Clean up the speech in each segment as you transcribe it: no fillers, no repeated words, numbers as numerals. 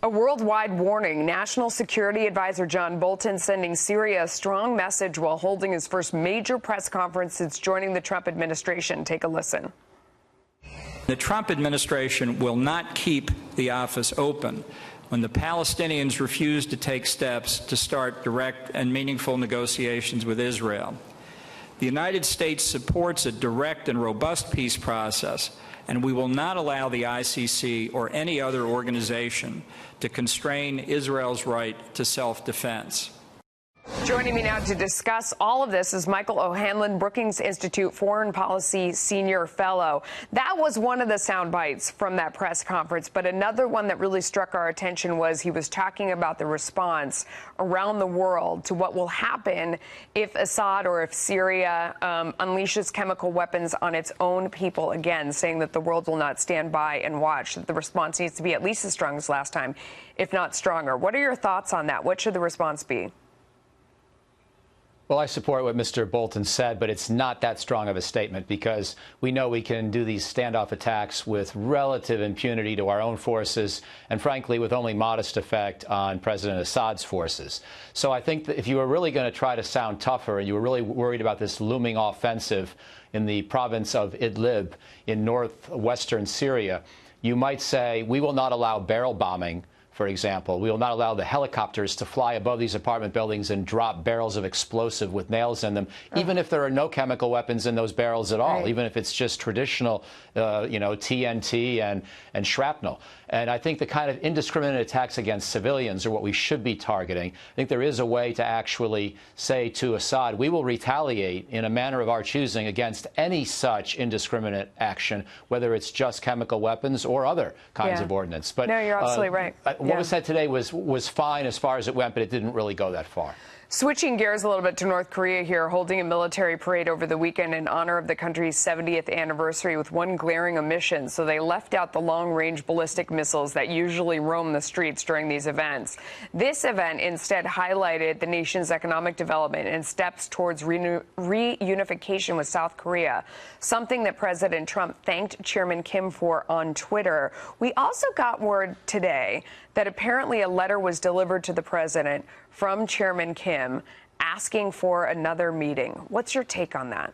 A worldwide warning. National Security Advisor John Bolton sending Syria a strong message while holding his first major press conference since joining the Trump administration. Take a listen. The Trump administration will not keep the office open when the Palestinians refuse to take steps to start direct and meaningful negotiations with Israel. The United States supports a direct and robust peace process, and we will not allow the ICC or any other organization to constrain Israel's right to self-defense. Joining me now to discuss all of this is Michael O Hanlon, Brookings Institute Foreign Policy Senior Fellow. That was one of the sound bites from that press conference, but another one that really struck our attention was he was talking about the response around the world to what will happen if Assad or if Syria unleashes chemical weapons on its own people again, saying that the world will not stand by and watch, that the response needs to be at least as strong as last time, if not stronger. What are your thoughts on that? What should the response be? Well, I support what Mr. Bolton said, but it's not that strong of a statement because we know we can do these standoff attacks with relative impunity to our own forces and, frankly, with only modest effect on President Assad's forces. So I think that if you were really going to try to sound tougher and you were really worried about this looming offensive in the province of Idlib in northwestern Syria, you might say we will not allow barrel bombing. For example, we will not allow the helicopters to fly above these apartment buildings and drop barrels of explosive with nails in them, even if there are no chemical weapons in those barrels at all, even if it's just traditional, TNT and shrapnel. And I think the kind of indiscriminate attacks against civilians are what we should be targeting. I think there is a way to actually say to Assad, we will retaliate in a manner of our choosing against any such indiscriminate action, whether it's just chemical weapons or other kinds of ordnance. But no, you're absolutely right. What was said today was fine as far as it went, but it didn't really go that far. Switching gears a little bit to North Korea here, holding a military parade over the weekend in honor of the country's 70th anniversary with one glaring omission. So they left out the long-range ballistic missiles that usually roam the streets during these events. This event instead highlighted the nation's economic development and steps towards reunification with South Korea, something that President Trump thanked Chairman Kim for on Twitter. We also got word today that apparently a letter was delivered to the president from Chairman Kim asking for another meeting. What's your take on that?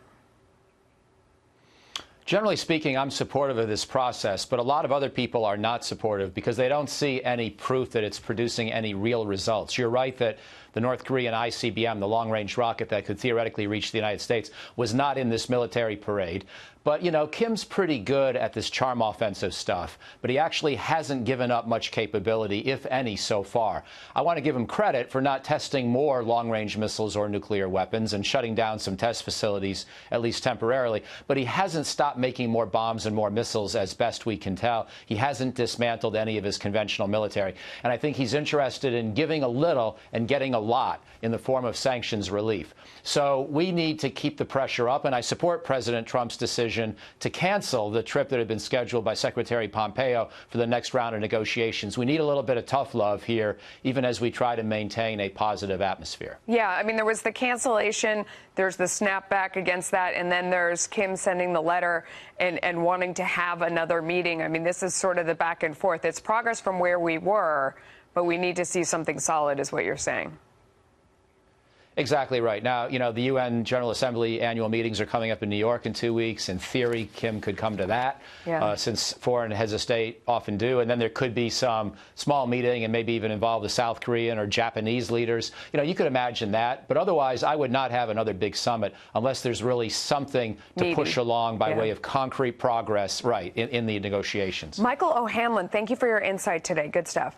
Generally speaking, I'm supportive of this process, but a lot of other people are not supportive because they don't see any proof that it's producing any real results. You're right that the North Korean ICBM, the long-range rocket that could theoretically reach the United States, was not in this military parade. But, you know, Kim's pretty good at this charm offensive stuff, but he actually hasn't given up much capability, if any, so far. I want to give him credit for not testing more long-range missiles or nuclear weapons and shutting down some test facilities, at least temporarily. But he hasn't stopped making more bombs and more missiles, as best we can tell. He hasn't dismantled any of his conventional military. And I think he's interested in giving a little and getting a lot in the form of sanctions relief. So we need to keep the pressure up, and I support President Trump's decision to cancel the trip that had been scheduled by Secretary Pompeo for the next round of negotiations. We need a little bit of tough love here, even as we try to maintain a positive atmosphere. Yeah, I mean, there was the cancellation, there's the snapback against that, and then there's Kim sending the letter and wanting to have another meeting. I mean, this is sort of the back and forth. It's progress from where we were, but we need to see something solid, is what you're saying. Exactly right. Now, you know, the UN General Assembly annual meetings are coming up in New York in 2 weeks. In theory, Kim could come to that, since foreign heads of state often do. And then there could be some small meeting and maybe even involve the South Korean or Japanese leaders. You know, you could imagine that. But otherwise, I would not have another big summit unless there's really something to push along by way of concrete progress, in the negotiations. Michael O Hanlon, thank you for your insight today. Good stuff.